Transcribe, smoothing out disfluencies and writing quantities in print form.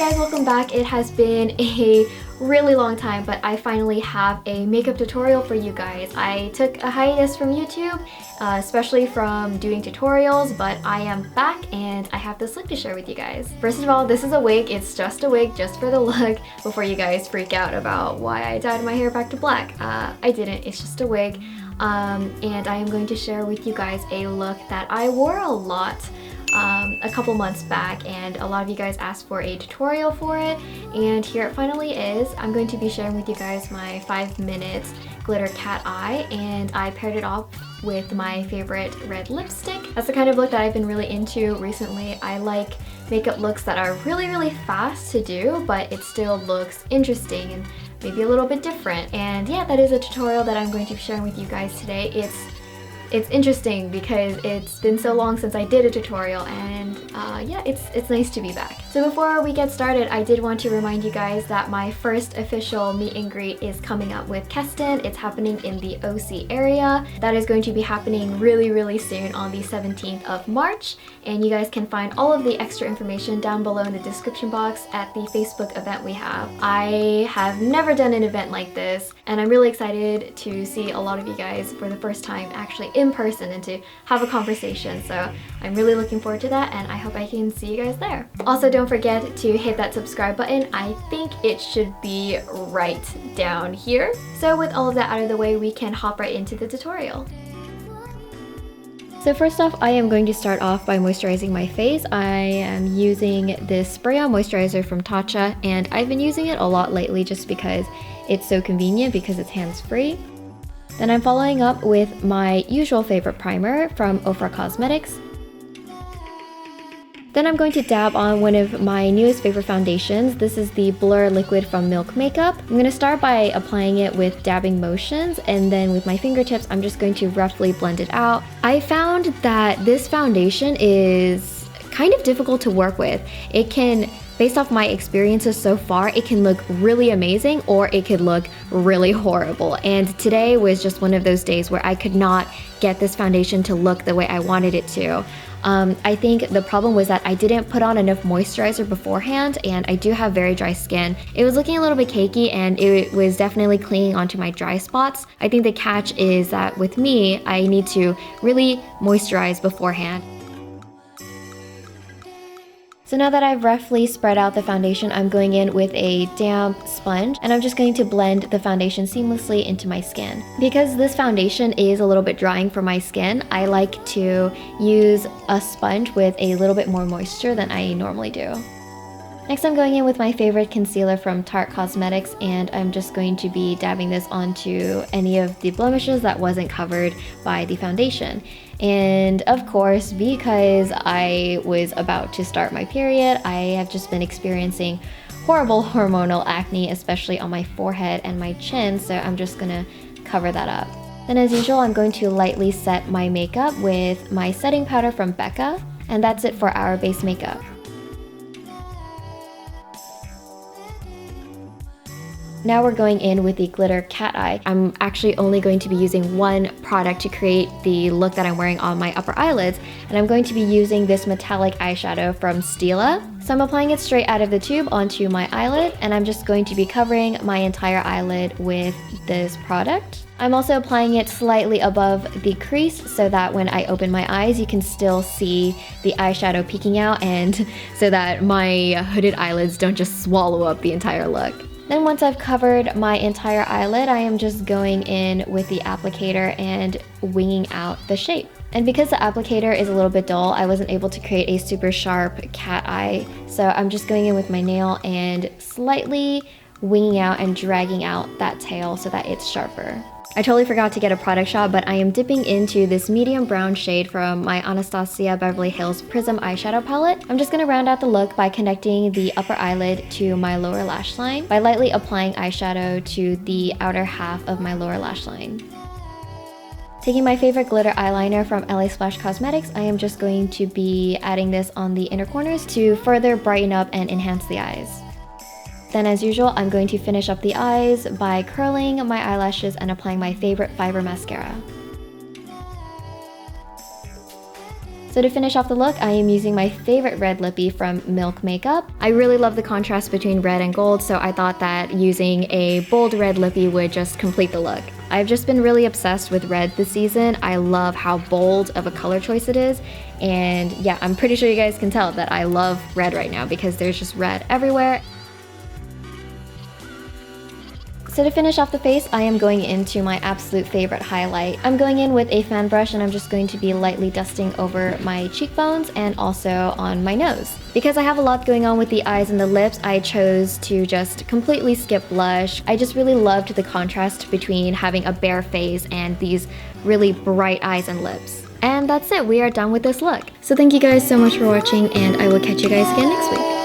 guys, welcome back. It has been a really long time, but I finally have a makeup tutorial for you guys. I took a hiatus from YouTube, especially from doing tutorials, but I am back and I have this look to share with you guys. First of all, this is a wig. It's just a wig, just for the look, before you guys freak out about why I dyed my hair back to black. I didn't, it's just a wig. And I am going to share with you guys a look that I wore a lot a couple months back, and a lot of you guys asked for a tutorial for it, and here it finally is. I'm going to be sharing with you guys my 5-minute glitter cat eye, and I paired it off with my favorite red lipstick. That's the kind of look that I've been really into recently. I like makeup looks that are really fast to do, but it still looks interesting and maybe a little bit different. And yeah, that is a tutorial that I'm going to be sharing with you guys today. It's interesting because it's been so long since I did a tutorial, and yeah, it's nice to be back. So before we get started, I did want to remind you guys that my first official meet and greet is coming up with Keston. It's happening in the OC area. That is going to be happening really soon on the 17th of March, and you guys can find all of the extra information down below in the description box at the Facebook event we have. I have never done an event like this, and I'm really excited to see a lot of you guys for the first time actually in person and to have a conversation. So I'm really looking forward to that, and I hope I can see you guys there. Also, don't forget to hit that subscribe button. I think it should be right down here. So with all of that out of the way, we can hop right into the tutorial. So first off, I am going to start off by moisturizing my face. I am using this spray-on moisturizer from Tatcha, and I've been using it a lot lately just because it's so convenient because it's hands-free. Then I'm following up with my usual favorite primer from Ofra Cosmetics. Then I'm going to dab on one of my newest favorite foundations. This is the Blur Liquid from Milk Makeup. I'm going to start by applying it with dabbing motions, and then with my fingertips, I'm just going to roughly blend it out. I found that this foundation is kind of difficult to work with. It can, based off my experiences so far, it can look really amazing or it could look really horrible. And today was just one of those days where I could not get this foundation to look the way I wanted it to. I think the problem was that I didn't put on enough moisturizer beforehand, and I do have very dry skin. It was looking a little bit cakey, and it was definitely clinging onto my dry spots. I think the catch is that with me, I need to really moisturize beforehand. So now that I've roughly spread out the foundation, I'm going in with a damp sponge, and I'm just going to blend the foundation seamlessly into my skin. Because this foundation is a little bit drying for my skin, I like to use a sponge with a little bit more moisture than I normally do. Next, I'm going in with my favorite concealer from Tarte Cosmetics, and I'm just going to be dabbing this onto any of the blemishes that wasn't covered by the foundation. And of course, because I was about to start my period, I have just been experiencing horrible hormonal acne, especially on my forehead and my chin, so I'm just gonna cover that up. Then as usual, I'm going to lightly set my makeup with my setting powder from Becca, and that's it for our base makeup. Now we're going in with the glitter cat eye. I'm actually only going to be using one product to create the look that I'm wearing on my upper eyelids, and I'm going to be using this metallic eyeshadow from Stila. So I'm applying it straight out of the tube onto my eyelid, and I'm just going to be covering my entire eyelid with this product. I'm also applying it slightly above the crease so that when I open my eyes, you can still see the eyeshadow peeking out, and so that my hooded eyelids don't just swallow up the entire look. Then once I've covered my entire eyelid, I am just going in with the applicator and winging out the shape. And because the applicator is a little bit dull, I wasn't able to create a super sharp cat eye. So I'm just going in with my nail and slightly winging out and dragging out that tail so that it's sharper. I totally forgot to get a product shot, but I am dipping into this medium brown shade from my Anastasia Beverly Hills Prism eyeshadow palette. I'm just going to round out the look by connecting the upper eyelid to my lower lash line by lightly applying eyeshadow to the outer half of my lower lash line. Taking my favorite glitter eyeliner from LA Splash Cosmetics, I am just going to be adding this on the inner corners to further brighten up and enhance the eyes. Then as usual, I'm going to finish up the eyes by curling my eyelashes and applying my favorite fiber mascara. So to finish off the look, I am using my favorite red lippy from Milk Makeup. I really love the contrast between red and gold, so I thought that using a bold red lippy would just complete the look. I've just been really obsessed with red this season. I love how bold of a color choice it is. And yeah, I'm pretty sure you guys can tell that I love red right now because there's just red everywhere. So to finish off the face, I am going into my absolute favorite highlight. I'm going in with a fan brush and I'm just going to be lightly dusting over my cheekbones and also on my nose. Because I have a lot going on with the eyes and the lips, I chose to just completely skip blush. I just really loved the contrast between having a bare face and these really bright eyes and lips. And that's it, we are done with this look. So thank you guys so much for watching and I will catch you guys again next week.